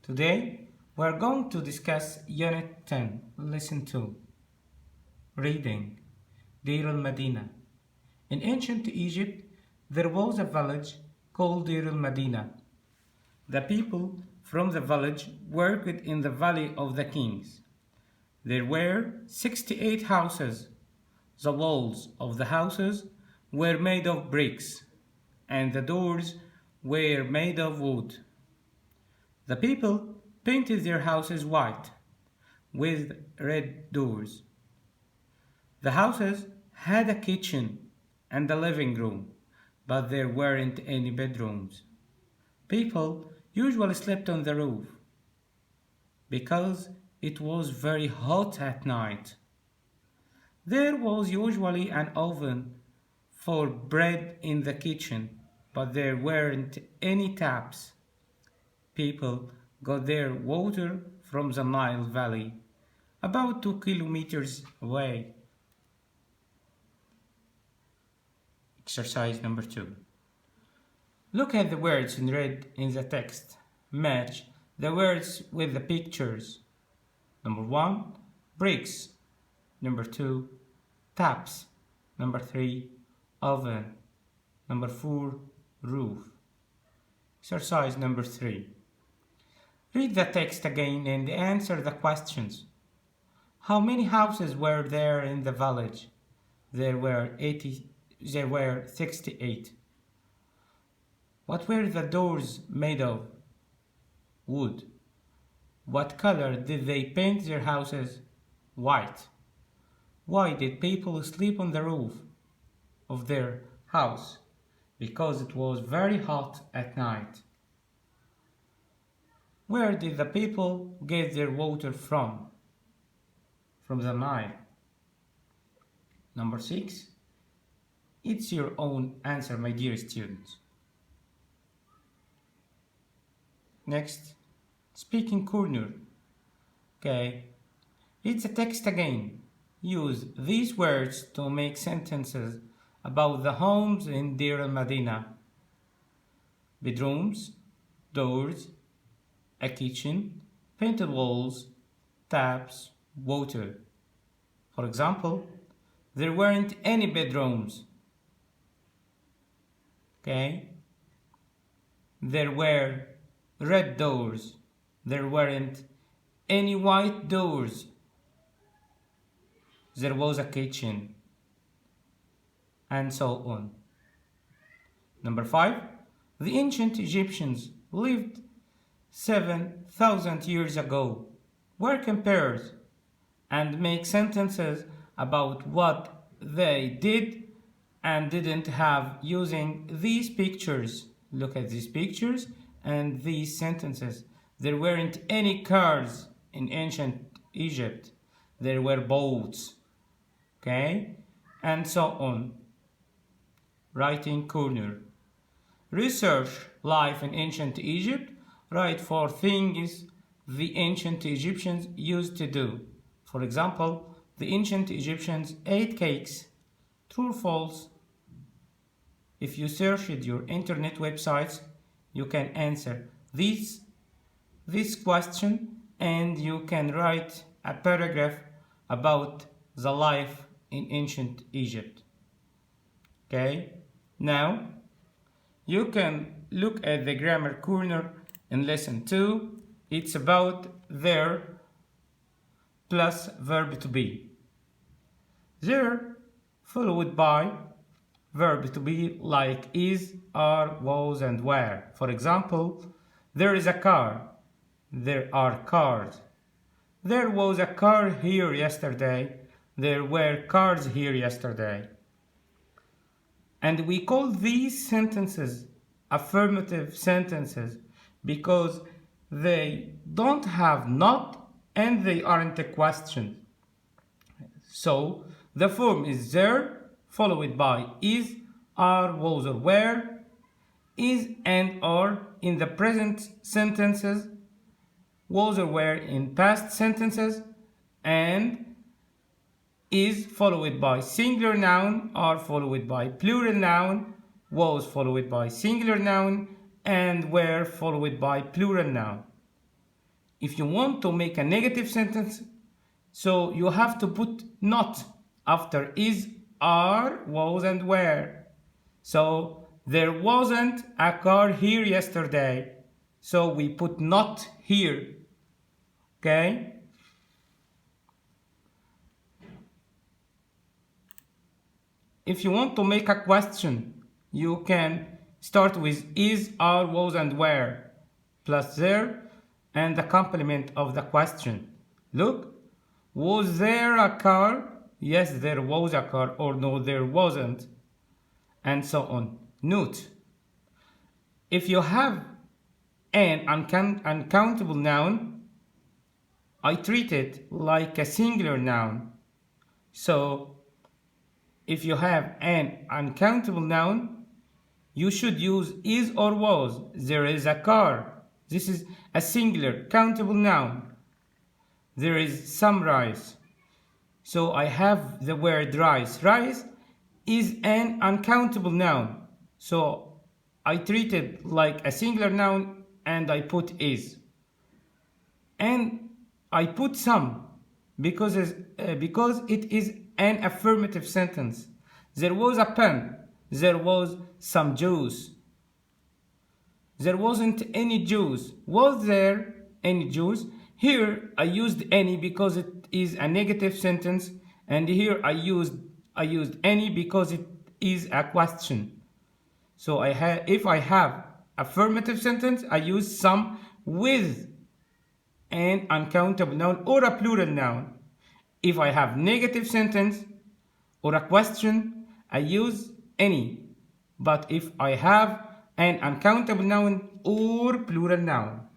Today we are going to discuss Unit 10, Lesson 2. Reading Deir al-Madina. In ancient Egypt, there was a village called Deir al-Madina. The people from the village worked in the Valley of the Kings. There were 68 houses. The walls of the houses were made of bricks, and the doors were made of wood. The people painted their houses white, with red doors. The houses had a kitchen and a living room, but there weren't any bedrooms. People usually slept on the roof, because it was very hot at night. There was usually an oven for bread in the kitchen, but there weren't any taps. People got their water from the Nile Valley, about 2 kilometers away. Exercise number 2. Look at the words in red in the text. Match the words with the pictures. Number 1, bricks. Number 2, taps. Number 3, oven. Number 4, roof. Exercise number 3. Read the text again and answer the questions. How many houses were there in the village? There were 68. What were the doors made of? Wood. What color did they paint their houses? White. Why did people sleep on the roof of their house? Because it was very hot at night. Where did the people get their water from? From the Nile. Number 6. It's your own answer, my dear students. Next, speaking corner. Okay, read the text again. Use these words to make sentences about the homes in Deir al-Madina. Bedrooms, doors, a kitchen, painted walls, taps, water. For example, there weren't any bedrooms. Okay? There were red doors. There weren't any white doors. There was a kitchen. And so on. Number 5. The ancient Egyptians lived 7,000 years ago. Work in pairs and make sentences about what they did and didn't have using these pictures. Look at these pictures and these sentences. There weren't any cars in ancient Egypt. There were boats. Okay? And so on. Writing corner. Research life in ancient Egypt. Write 4 things the ancient Egyptians used to do. For example, the ancient Egyptians ate cakes. True or false? If you search your internet websites, you can answer this question and you can write a paragraph about the life in ancient Egypt. Okay? Now, you can look at the grammar corner in lesson 2. It's about there plus verb to be. There followed by verb to be like is, are, was, and were. For example, there is a car. There are cars. There was a car here yesterday. There were cars here yesterday. And we call these sentences affirmative sentences because they don't have not and they aren't a question. So the form is there followed by is, are, was, or were, is and are in the present sentences, was or were in past sentences, and is followed by singular noun, are followed by plural noun, was followed by singular noun, and were followed by plural noun. If you want to make a negative sentence, so you have to put not after is, are, was, and were. So there wasn't a car here yesterday. So we put not here. Okay? If you want to make a question, you can start with is, are, was, and were plus there and the complement of the question. Look, was there a car? Yes, there was a car, or no, there wasn't, and so on. Note, if you have an uncountable noun, I treat it like a singular noun. So, if you have an uncountable noun, you should use is or was. There is a car. This is a singular countable noun. There is some rice. So I have the word rice. Rice is an uncountable noun. So I treat it like a singular noun and I put is. And I put some because it is an affirmative sentence. There was a pen. There was some juice. There wasn't any juice. Was there any juice? Here I used any because it is a negative sentence, and here I used any because it is a question. So if I have affirmative sentence, I use some with an uncountable noun or a plural noun. If I have negative sentence or a question, I use any. But if I have an uncountable noun or plural noun.